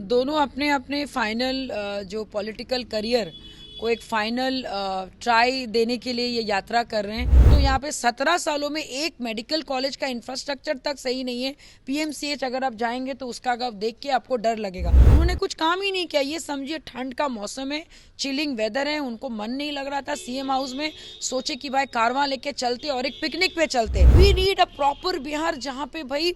दोनों अपने अपने फाइनल जो पॉलिटिकल करियर को एक फाइनल ट्राई देने के लिए ये यात्रा कर रहे हैं। तो यहाँ पे 17 सालों में एक मेडिकल कॉलेज का इंफ्रास्ट्रक्चर तक सही नहीं है। पीएमसीएच अगर आप जाएंगे तो उसका अगर देख के आपको डर लगेगा। उन्होंने कुछ काम ही नहीं किया। ये समझिए ठंड का मौसम है, चिलिंग वेदर है, उनको मन नहीं लग रहा था सीएम हाउस में। सोचे कि भाई कारवां लेके चलते और एक पिकनिक पे चलते। We need a proper Bihar जहाँ पे भाई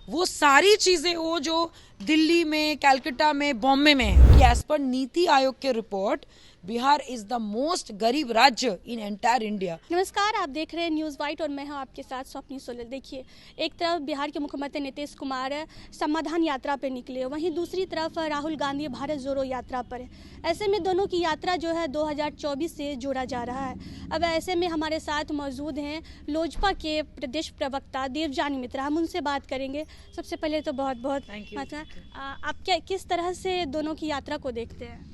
वो सारी चीजें हो जो दिल्ली में, कलकत्ता में, बॉम्बे में है। कि एज पर नीति आयोग के report Bihar is the most गरीब राज्य इन एंटायर इंडिया। नमस्कार, आप देख रहे हैं न्यूज़ वाइट और मैं हूं आपके साथ स्वप्नी सोलल। देखिए, एक तरफ बिहार के मुख्यमंत्री नीतीश कुमार समाधान यात्रा पर निकले, वहीं दूसरी तरफ राहुल गांधी भारत जोड़ो यात्रा पर है। ऐसे में दोनों की यात्रा जो है 2024 से जोड़ा जा रहा है। अब ऐसे में हमारे साथ मौजूद हैं लोजपा के प्रदेश प्रवक्ता देवजानी मित्रा। हम उनसे बात करेंगे। सबसे पहले तो बहुत बहुत आप क्या किस तरह से दोनों की यात्रा को देखते हैं?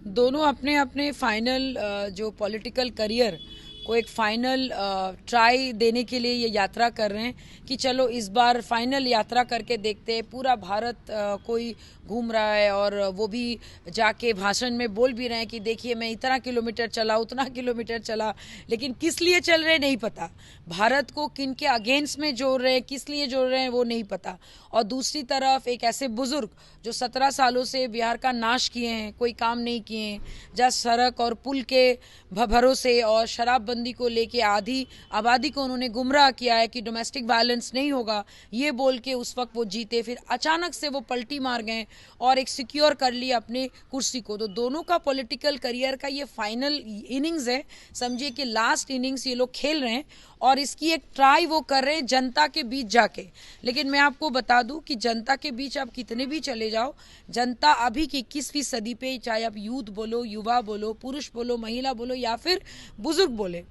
दोनों अपने अपने फाइनल जो पॉलिटिकल करियर को एक फाइनल ट्राई देने के लिए ये यात्रा कर रहे हैं कि चलो इस बार फाइनल यात्रा करके देखते हैं। पूरा भारत कोई घूम रहा है और वो भी जाके भाषण में बोल भी रहे हैं कि देखिए मैं इतना किलोमीटर चला, उतना किलोमीटर चला, लेकिन किस लिए चल रहे नहीं पता। भारत को किन के अगेंस्ट में जोड़ रहे हैं, किस लिए जोड़ रहे हैं वो नहीं पता। और दूसरी तरफ एक ऐसे बुजुर्ग जो 17 सालों से बिहार का नाश किए हैं, कोई काम नहीं किए हैं, जस्ट सड़क और पुल के भरोसे और शराबबंदी को लेके आधी आबादी को उन्होंने गुमराह किया है कि डोमेस्टिक वायलेंस नहीं होगा, ये बोल के उस वक्त वो जीते। फिर अचानक से वो पलटी मार गए और एक सिक्योर कर लिया अपने कुर्सी को। तो दोनों का पॉलिटिकल करियर का ये फाइनल इनिंग्स है। समझिए कि लास्ट इनिंग्स ये लोग खेल रहे हैं और इसकी एक ट्राई वो कर रहे हैं जनता के बीच जाके। लेकिन मैं आपको बता दूं कि जनता के बीच आप कितने भी चले जाओ, जनता अभी की 21वीं सदी पे, चाहे आप यूथ बोलो, युवा बोलो, पुरुष बोलो, महिला बोलो या फिर बुजुर्ग बोले,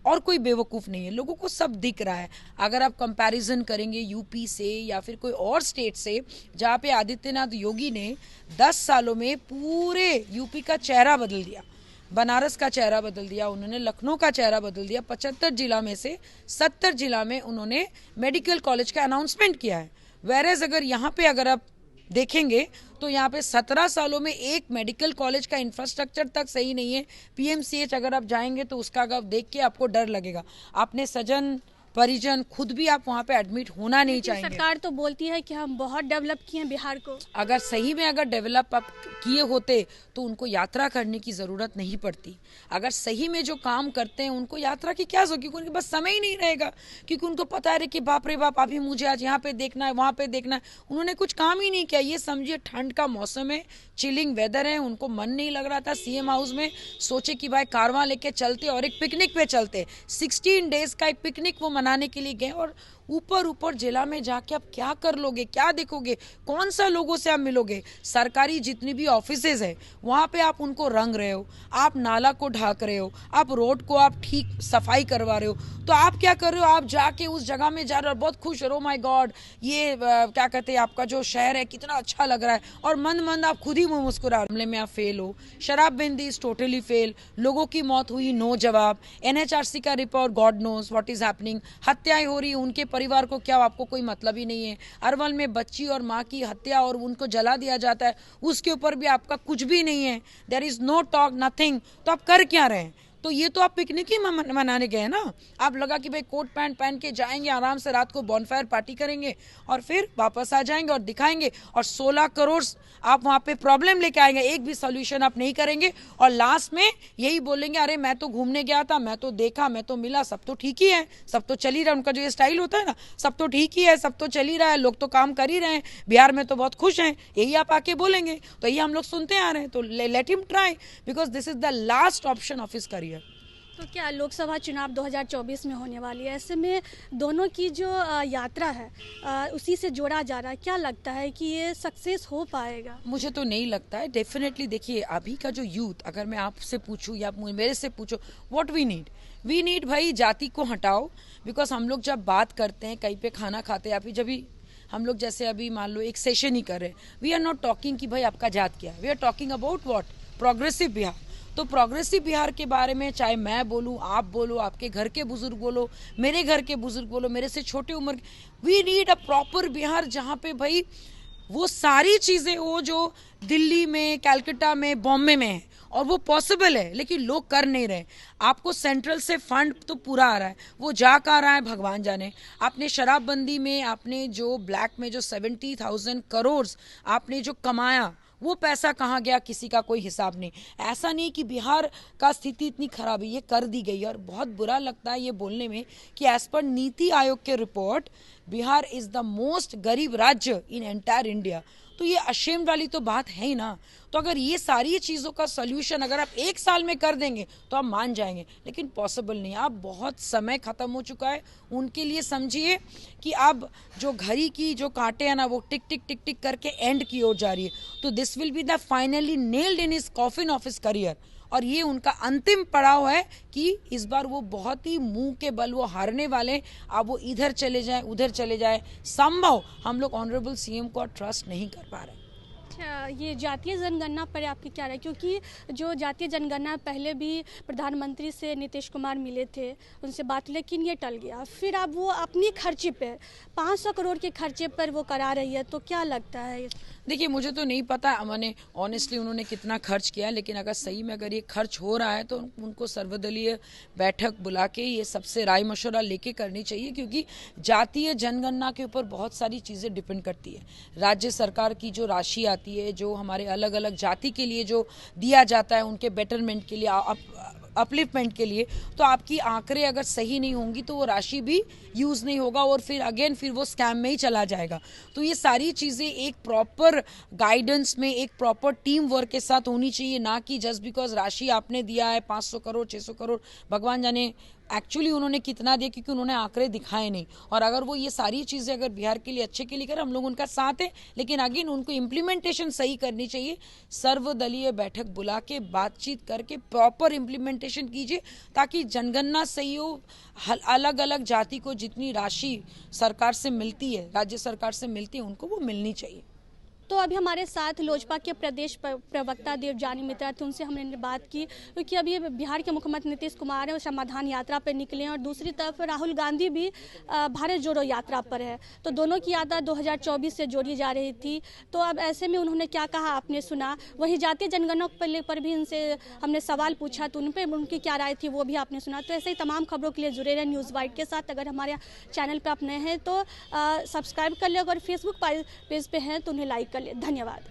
और कोई बेवकूफ़ नहीं है। लोगों को सब दिख रहा है। अगर आप कंपैरिजन करेंगे यूपी से या फिर कोई और स्टेट से जहाँ पे आदित्यनाथ योगी ने 10 सालों में पूरे यूपी का चेहरा बदल दिया, बनारस का चेहरा बदल दिया, उन्होंने लखनऊ का चेहरा बदल दिया, 75 जिला में से 70 जिला में उन्होंने मेडिकल कॉलेज का अनाउंसमेंट किया है। वेरेज अगर यहाँ पे अगर आप देखेंगे तो यहाँ पे 17 सालों में एक मेडिकल कॉलेज का इंफ्रास्ट्रक्चर तक सही नहीं है। पीएमसीएच अगर आप जाएंगे तो उसका अगर देख के आपको डर लगेगा। आपने सजन परिजन खुद भी आप वहाँ पे एडमिट होना नहीं चाहेंगे। सरकार तो बोलती है कि हम बहुत डेवलप किए हैं बिहार को। अगर सही में अगर डेवलप आप किए होते तो उनको यात्रा करने की ज़रूरत नहीं पड़ती। अगर सही में जो काम करते हैं उनको यात्रा की क्या जरूरत, क्योंकि उनके पास समय ही नहीं रहेगा। क्योंकि उनको पता है कि बाप रे बाप अभी मुझे आज यहाँ पे देखना है, वहाँ पे देखना है। उन्होंने कुछ काम ही नहीं किया। ये समझिए ठंड का मौसम है, चिलिंग वेदर है, उनको मन नहीं लग रहा था सीएम हाउस में। सोचे कि भाई कारवां लेके चलते और एक पिकनिक पे चलते। 16 डेज का एक पिकनिक वो मनाने के लिए गए और ऊपर जिला में जाके आप क्या कर लोगे, क्या देखोगे, कौन सा लोगों से आप मिलोगे। सरकारी जितनी भी ऑफिसेज है वहाँ पे आप उनको रंग रहे हो, आप नाला को ढाक रहे हो, आप रोड को आप ठीक सफाई करवा रहे हो। तो आप क्या कर रहे हो, आप जाके उस जगह में जा रहे हो और बहुत खुश हो, माय गॉड ये क्या कहते हैं आपका जो शहर है कितना अच्छा लग रहा है, और मंद मंद आप खुद ही मुंह मुस्कुरा। मामले में आप फेल हो। शराबबंदी इज टोटली फेल। लोगों की मौत हुई, नो जवाब। एनएचआरसी का report, God knows what is happening. हत्याएं हो रही, उनके परिवार को क्या, आपको कोई मतलब ही नहीं है। अरवल में बच्ची और माँ की हत्या और उनको जला दिया जाता है, उसके ऊपर भी आपका कुछ भी नहीं है। There is no talk, nothing. तो आप कर क्या रहे हैं? तो ये तो आप पिकनिक ही मनाने गए ना। आप लगा कि भाई कोट पैंट पहन के जाएंगे, आराम से रात को बॉनफायर पार्टी करेंगे और फिर वापस आ जाएंगे और दिखाएंगे, और 16 करोड़ आप वहाँ पे प्रॉब्लम लेके आएंगे, एक भी सोल्यूशन आप नहीं करेंगे। और लास्ट में यही बोलेंगे, अरे मैं तो घूमने गया था, मैं तो देखा, मैं तो मिला, सब तो ठीक ही है, सब तो चल ही रहा है। उनका जो ये स्टाइल होता है ना, सब तो ठीक ही है, सब तो चल ही रहा है, लोग तो काम कर ही रहे हैं, बिहार में तो बहुत खुश हैं, यही आप आके बोलेंगे। तो यही हम लोग सुनते आ रहे हैं। तो let him try, because this is the last option of his career. तो क्या लोकसभा चुनाव 2024 में होने वाली है, ऐसे में दोनों की जो यात्रा है उसी से जोड़ा जा रहा है, क्या लगता है कि ये सक्सेस हो पाएगा? मुझे तो नहीं लगता है। डेफिनेटली देखिए, अभी का जो यूथ, अगर मैं आपसे पूछूं या मेरे से पूछो, व्हाट वी नीड भाई जाति को हटाओ। बिकॉज हम लोग जब बात करते हैं, कहीं पे खाना खाते हैं, अभी जब भी हम लोग जैसे अभी मान लो एक सेशन ही कर रहे हैं, वी आर नॉट टॉकिंग कि भाई आपका जात क्या है, we are talking about what, progressive Bihar. तो प्रोग्रेसिव बिहार के बारे में चाहे मैं बोलूं, आप बोलो, आपके घर के बुजुर्ग बोलो, मेरे घर के बुजुर्ग बोलो, मेरे से छोटे उम्र, we need a proper Bihar जहाँ पे भाई वो सारी चीज़ें वो जो दिल्ली में, कलकत्ता में, बॉम्बे में है, और वो पॉसिबल है, लेकिन लोग कर नहीं रहे। आपको सेंट्रल से फंड तो पूरा आ रहा है, वो जा कहाँ रहा है भगवान जाने। आपने शराबबंदी में आपने जो ब्लैक में जो 70,000 करोड़ आपने जो कमाया, वो पैसा कहाँ गया, किसी का कोई हिसाब नहीं। ऐसा नहीं कि बिहार का स्थिति इतनी खराब है, ये कर दी गई। और बहुत बुरा लगता है ये बोलने में कि एज पर नीति आयोग के report Bihar is the most गरीब राज्य इन एंटायर इंडिया। तो ये अशेम्ड वाली तो बात है ही ना। तो अगर ये सारी चीज़ों का सोल्यूशन अगर आप एक साल में कर देंगे तो आप मान जाएंगे, लेकिन पॉसिबल नहीं। आप बहुत समय खत्म हो चुका है उनके लिए। समझिए कि अब जो घड़ी की जो कांटे हैं ना, वो टिक टिक टिक टिक करके एंड की ओर जा रही है। तो this will be the finally nailed in his coffin of his career. और ये उनका अंतिम पड़ाव है कि इस बार वो बहुत ही मुंह के बल वो हारने वाले। अब वो इधर चले जाए, उधर चले जाए, संभव हम लोग ऑनरेबल सीएम को ट्रस्ट नहीं कर पा रहे। अच्छा, ये जातीय जनगणना पर आपकी क्या राय? क्योंकि जो जातीय जनगणना पहले भी प्रधानमंत्री से नीतीश कुमार मिले थे, उनसे बात, लेकिन ये टल गया। फिर अब वो अपनी खर्चे पे 500 करोड़ के खर्चे पर वो करा रही है, तो क्या लगता है? देखिए, मुझे तो नहीं पता मैंने ऑनेस्टली उन्होंने कितना खर्च किया, लेकिन अगर सही में अगर ये खर्च हो रहा है तो उनको सर्वदलीय बैठक बुला के ये सबसे राय मशवरा लेके करनी चाहिए, क्योंकि जातीय जनगणना के ऊपर बहुत सारी चीज़ें डिपेंड करती है। राज्य सरकार की जो राशि आती है, जो हमारे अलग अलग जाति के लिए जो दिया जाता है, उनके बेटरमेंट के लिए, अपलिफ्टमेंट के लिए, तो आपकी आंकड़े अगर सही नहीं होंगी तो वो राशि भी यूज़ नहीं होगा और फिर वो स्कैम में ही चला जाएगा। तो ये सारी चीज़ें एक प्रॉपर गाइडेंस में, एक प्रॉपर टीम वर्क के साथ होनी चाहिए, ना कि जस्ट बिकॉज राशि आपने दिया है 500 करोड़ 600 करोड़, भगवान जाने एक्चुअली उन्होंने कितना दिया, क्योंकि उन्होंने आंकड़े दिखाए नहीं। और अगर वो ये सारी चीज़ें अगर बिहार के लिए अच्छे के लिए करें, हम लोग उनका साथ है, लेकिन अगेन उनको इम्प्लीमेंटेशन सही करनी चाहिए। सर्वदलीय बैठक बुला के बातचीत करके प्रॉपर इम्प्लीमेंटेशन कीजिए, ताकि जनगणना सही हो। अलग अलग जाति को जितनी राशि सरकार से मिलती है, राज्य सरकार से मिलती है, उनको वो मिलनी चाहिए। तो अभी हमारे साथ लोजपा के प्रदेश प्रवक्ता देवजानी मित्रा थे, उनसे हमने बात की, क्योंकि अभी बिहार के मुख्यमंत्री नीतीश कुमार है, वो समाधान यात्रा पर निकले हैं, और दूसरी तरफ राहुल गांधी भी भारत जोड़ो यात्रा पर है। तो दोनों की यात्रा 2024 से जोड़ी जा रही थी। तो अब ऐसे में उन्होंने क्या कहा आपने सुना। वहीं जातीय जनगणना पर भी उनसे हमने सवाल पूछा, तो उन पर उनकी क्या राय थी वो भी आपने सुना। तो ऐसे ही तमाम खबरों के लिए जुड़े रहे न्यूज़ वाइट के साथ। अगर हमारे चैनल पर आप नए हैं तो सब्सक्राइब कर ले, अगर फेसबुक पेज पे हैं तो उन्हें लाइक कर ले। धन्यवाद।